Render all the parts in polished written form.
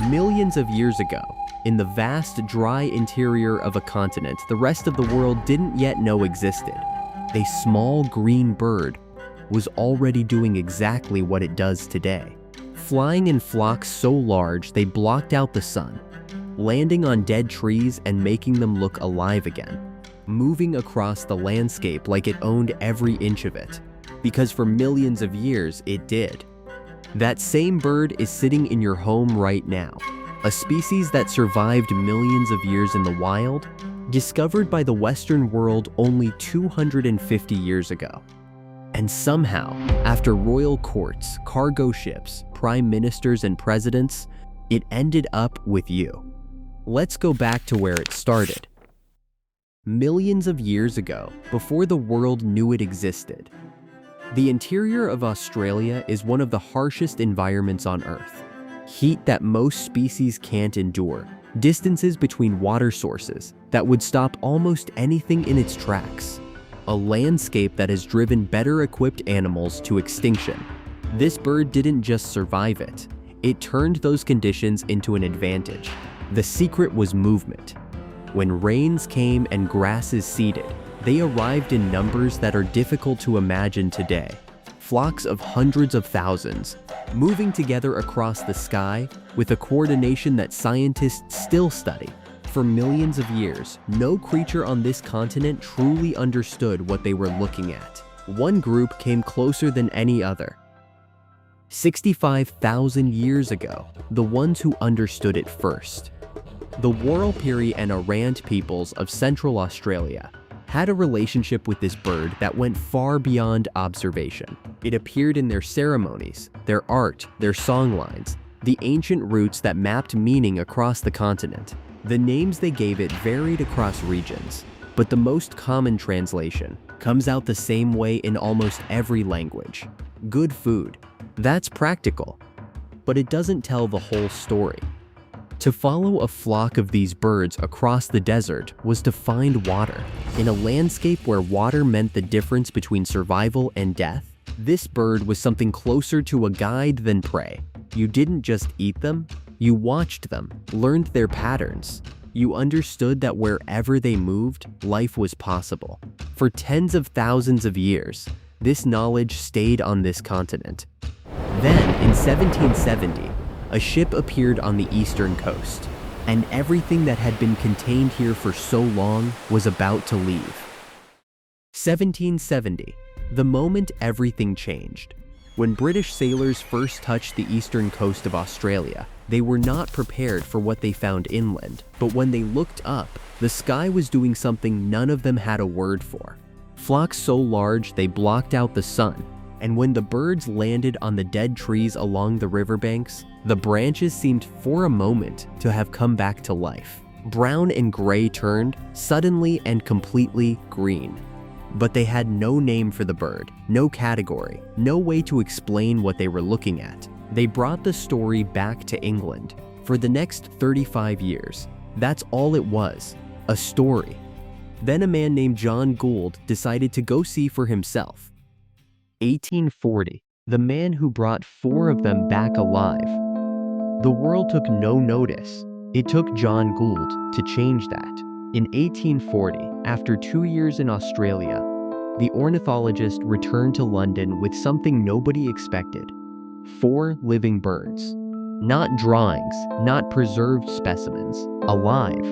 Millions of years ago, in the vast, dry interior of a continent the rest of the world didn't yet know existed, a small green bird was already doing exactly what it does today. Flying in flocks so large they blocked out the sun, landing on dead trees and making them look alive again, moving across the landscape like it owned every inch of it, because for millions of years it did. That same bird is sitting in your home right now, a species that survived millions of years in the wild, discovered by the Western world only 250 years ago. And somehow, after royal courts, cargo ships, prime ministers, and presidents, it ended up with you. Let's go back to where it started. Millions of years ago, before the world knew it existed. The interior of Australia is one of the harshest environments on Earth. Heat that most species can't endure, distances between water sources that would stop almost anything in its tracks. A landscape that has driven better equipped animals to extinction. This bird didn't just survive it, it turned those conditions into an advantage. The secret was movement. When rains came and grasses seeded, they arrived in numbers that are difficult to imagine today. Flocks of hundreds of thousands, moving together across the sky with a coordination that scientists still study. For millions of years, no creature on this continent truly understood what they were looking at. One group came closer than any other. 65,000 years ago, the ones who understood it first. The Warlpiri and Arand peoples of Central Australia had a relationship with this bird that went far beyond observation. It appeared in their ceremonies, their art, their songlines, the ancient roots that mapped meaning across the continent. The names they gave it varied across regions, but the most common translation comes out the same way in almost every language. Good food. That's practical, but it doesn't tell the whole story. To follow a flock of these birds across the desert was to find water. In a landscape where water meant the difference between survival and death, this bird was something closer to a guide than prey. You didn't just eat them, you watched them, learned their patterns. You understood that wherever they moved, life was possible. For tens of thousands of years, this knowledge stayed on this continent. Then, in 1770, a ship appeared on the eastern coast, and everything that had been contained here for so long was about to leave. 1770, the moment everything changed. When British sailors first touched the eastern coast of Australia, they were not prepared for what they found inland, but when they looked up, the sky was doing something none of them had a word for. Flocks so large they blocked out the sun, and when the birds landed on the dead trees along the riverbanks, the branches seemed for a moment to have come back to life. Brown and gray turned, suddenly and completely green. But they had no name for the bird, no category, no way to explain what they were looking at. They brought the story back to England. For the next 35 years, that's all it was, a story. Then a man named John Gould decided to go see for himself. 1840, the man who brought 4 of them back alive. The world took no notice. It took John Gould to change that. In 1840, after 2 years in Australia, the ornithologist returned to London with something nobody expected. 4 living birds. Not drawings, not preserved specimens, alive.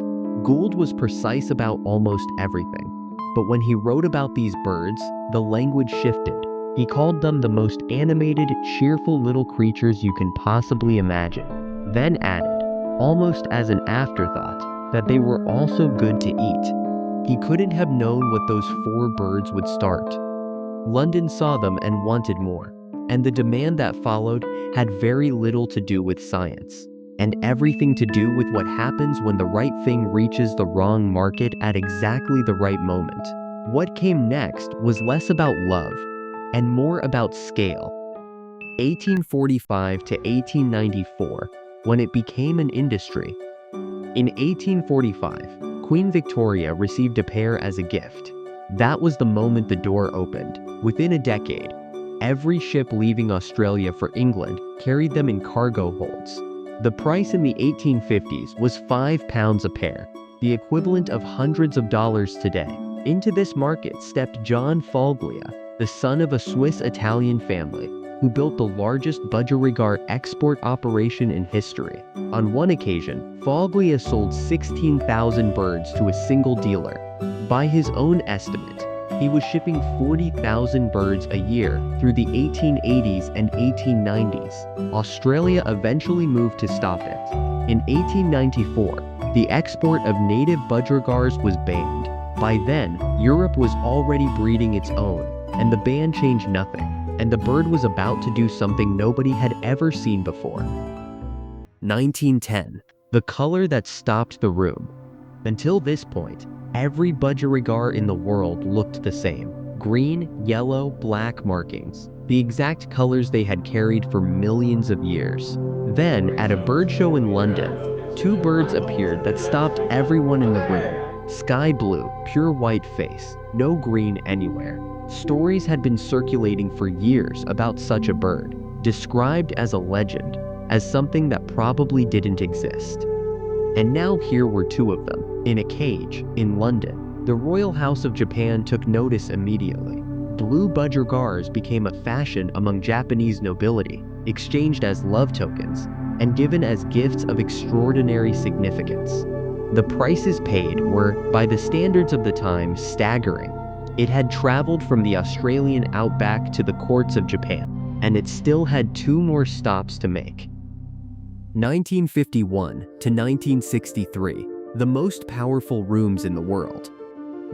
Gould was precise about almost everything. But when he wrote about these birds, the language shifted. He called them the most animated, cheerful little creatures you can possibly imagine. Then added, almost as an afterthought, that they were also good to eat. He couldn't have known what those 4 birds would start. London saw them and wanted more, and the demand that followed had very little to do with science, and everything to do with what happens when the right thing reaches the wrong market at exactly the right moment. What came next was less about love, and more about scale. 1845 to 1894, when it became an industry. In 1845, Queen Victoria received a pair as a gift. That was the moment the door opened. Within a decade, every ship leaving Australia for England carried them in cargo holds. The price in the 1850s was £5 a pair, the equivalent of hundreds of dollars today. Into this market stepped John Foglia, the son of a Swiss-Italian family, who built the largest budgerigar export operation in history. On one occasion, Foglia sold 16,000 birds to a single dealer. By his own estimate, he was shipping 40,000 birds a year through the 1880s and 1890s. Australia eventually moved to stop it. In 1894, the export of native budgerigars was banned. By then, Europe was already breeding its own, and the ban changed nothing, and the bird was about to do something nobody had ever seen before. 1910. The color that stopped the room. Until this point, every budgerigar in the world looked the same. Green, yellow, black markings. The exact colors they had carried for millions of years. Then, at a bird show in London, two birds appeared that stopped everyone in the room. Sky blue, pure white face, no green anywhere. Stories had been circulating for years about such a bird, described as a legend, as something that probably didn't exist. And now here were two of them, in a cage, in London. The royal house of Japan took notice immediately. Blue budgerigars became a fashion among Japanese nobility, exchanged as love tokens, and given as gifts of extraordinary significance. The prices paid were, by the standards of the time, staggering. It had traveled from the Australian outback to the courts of Japan, and it still had two more stops to make. 1951 to 1963, the most powerful rooms in the world.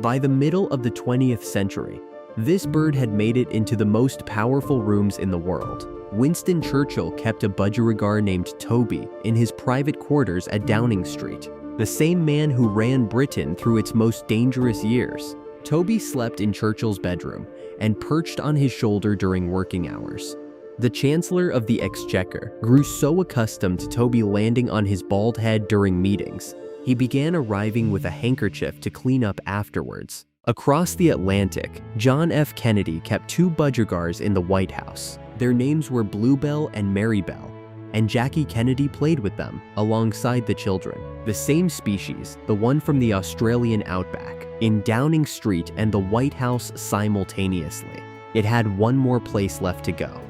By the middle of the 20th century, this bird had made it into the most powerful rooms in the world. Winston Churchill kept a budgerigar named Toby in his private quarters at Downing Street, the same man who ran Britain through its most dangerous years. Toby slept in Churchill's bedroom and perched on his shoulder during working hours. The Chancellor of the Exchequer grew so accustomed to Toby landing on his bald head during meetings, he began arriving with a handkerchief to clean up afterwards. Across the Atlantic, John F. Kennedy kept two budgerigars in the White House. Their names were Bluebell and Marybelle, and Jackie Kennedy played with them alongside the children. The same species, the one from the Australian outback, in Downing Street and the White House simultaneously. It had one more place left to go.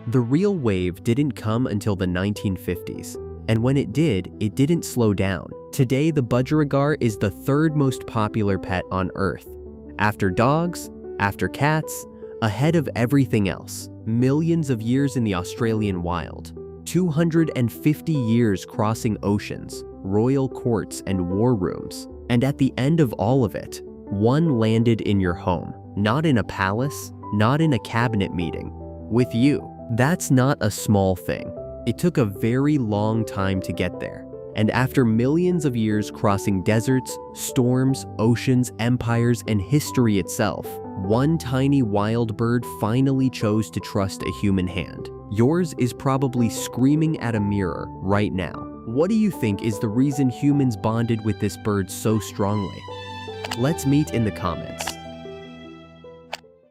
The real wave didn't come until the 1950s, and when it did, it didn't slow down. Today, the budgerigar is the third most popular pet on Earth. After dogs, after cats, ahead of everything else. Millions of years in the Australian wild, 250 years crossing oceans, royal courts and war rooms. And at the end of all of it, one landed in your home. Not in a palace, not in a cabinet meeting. With you. That's not a small thing. It took a very long time to get there. And after millions of years crossing deserts, storms, oceans, empires, and history itself, one tiny wild bird finally chose to trust a human hand. Yours is probably screaming at a mirror right now. What do you think is the reason humans bonded with this bird so strongly? Let's meet in the comments.